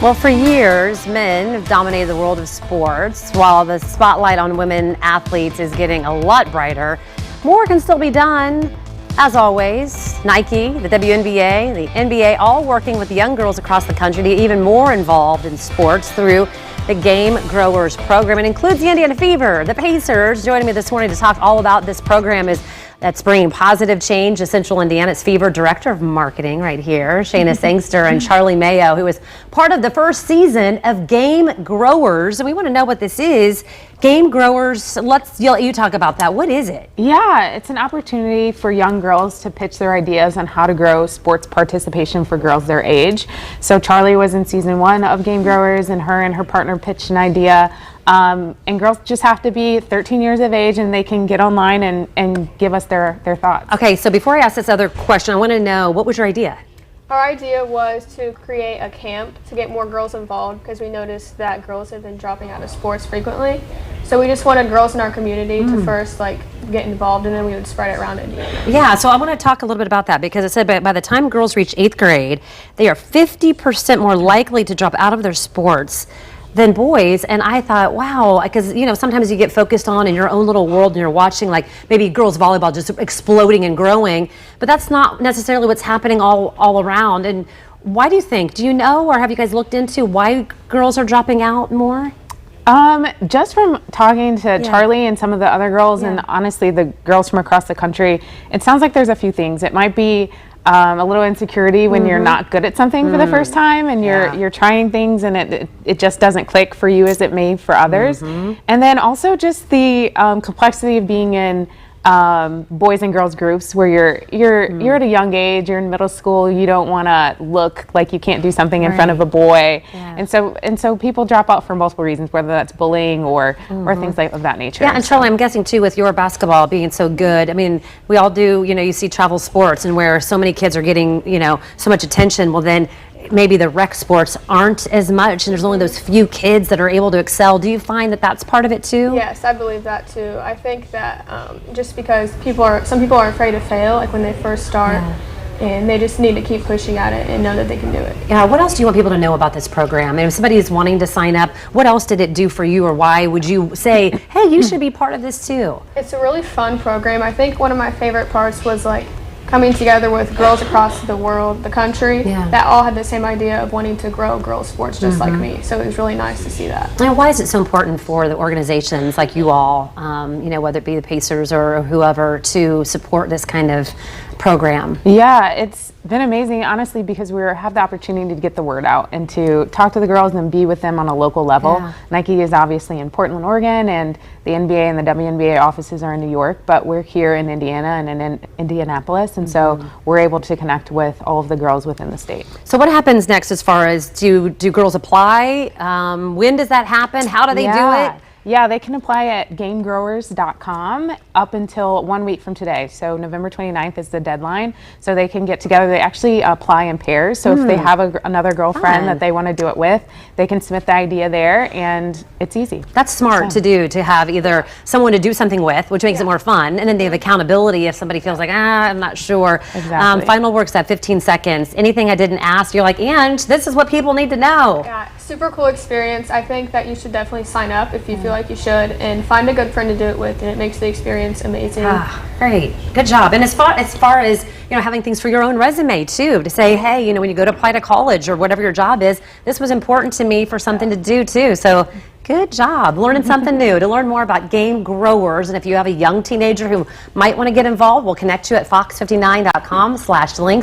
Well, for years, men have dominated the world of sports. While the spotlight on women athletes is getting a lot brighter, more can still be done. As always, Nike, the WNBA, the NBA, all working with young girls across the country to get even more involved in sports through the Game Growers program. It includes the Indiana Fever, the Pacers. Joining me this morning to talk all about this program that's bringing positive change to Central Indiana's Fever Director of Marketing right here, Shayna Sangster, and Charlie Mayo, who is part of the first season of Game Growers. And we want to know what this is. Game Growers, let's let you talk about that. What is it? Yeah, it's an opportunity for young girls to pitch their ideas on how to grow sports participation for girls their age. So Charlie was in season 1 of Game Growers, and her partner pitched an idea. And girls just have to be 13 years of age, and they can get online and give us their thoughts. Okay, so before I ask this other question, I want to know, what was your idea? Our idea was to create a camp to get more girls involved because we noticed that girls have been dropping out of sports frequently. So we just wanted girls in our community to first get involved, and then we would spread it around Indiana. Yeah, so I want to talk a little bit about that because it said by the time girls reach 8th grade, they are 50% more likely to drop out of their sports than boys. And I thought, wow, because sometimes you get focused on in your own little world and you're watching maybe girls volleyball just exploding and growing, but that's not necessarily what's happening all around. And why do you think? Do you know, or have you guys looked into why girls are dropping out more? Just from talking to Charlie and some of the other girls, and honestly the girls from across the country, it sounds like there's a few things. It might be a little insecurity when you're not good at something for the first time, and you're trying things and it just doesn't click for you as it may for others. And then also just the complexity of being in boys and girls groups where you're at a young age, you're in middle school, you don't want to look like you can't do something in front of a boy, and so people drop out for multiple reasons, whether that's bullying or things of that nature. Yeah, and Charlie, I'm guessing too with your basketball being so good. I mean, we all do. You see travel sports, and where so many kids are getting so much attention. Well, then maybe the rec sports aren't as much, and there's only those few kids that are able to excel. Do you find that that's part of it too? Yes, I believe that too. I think that just because some people are afraid to fail, when they first start, and they just need to keep pushing at it and know that they can do it. Yeah. What else do you want people to know about this program? And if somebody is wanting to sign up, what else did it do for you, or why would you say, hey, you should be part of this too? It's a really fun program. I think one of my favorite parts was coming together with girls across the world, the country, that all had the same idea of wanting to grow girls sports just like me. So it was really nice to see that. Now, why is it so important for the organizations like you all, whether it be the Pacers or whoever, to support this kind of program? Yeah, it's been amazing, honestly, because we have the opportunity to get the word out and to talk to the girls and be with them on a local level. Nike is obviously in Portland, Oregon, and the NBA and the WNBA offices are in New York, but we're here in Indiana and in Indianapolis, and so we're able to connect with all of the girls within the state. So what happens next as far as do girls apply? When does that happen? How do they do it? Yeah, they can apply at gamegrowers.com up until 1 week from today. So November 29th is the deadline. So they can get together. They actually apply in pairs. So if they have another girlfriend that they want to do it with, they can submit the idea there, and it's easy. That's smart to do, to have either someone to do something with, which makes it more fun, and then they have accountability if somebody feels I'm not sure. Exactly. Final works at 15 seconds. Anything I didn't ask, you're and this is what people need to know. Yeah, super cool experience. I think that you should definitely sign up if you feel like you should, and find a good friend to do it with, and it makes the experience amazing. Great, good job. And as far as having things for your own resume too, to say, hey, when you go to apply to college or whatever your job is, this was important to me for something to do too. So good job learning something new. To learn more about Game Growers, and if you have a young teenager who might want to get involved, we'll connect you at fox59.com/links.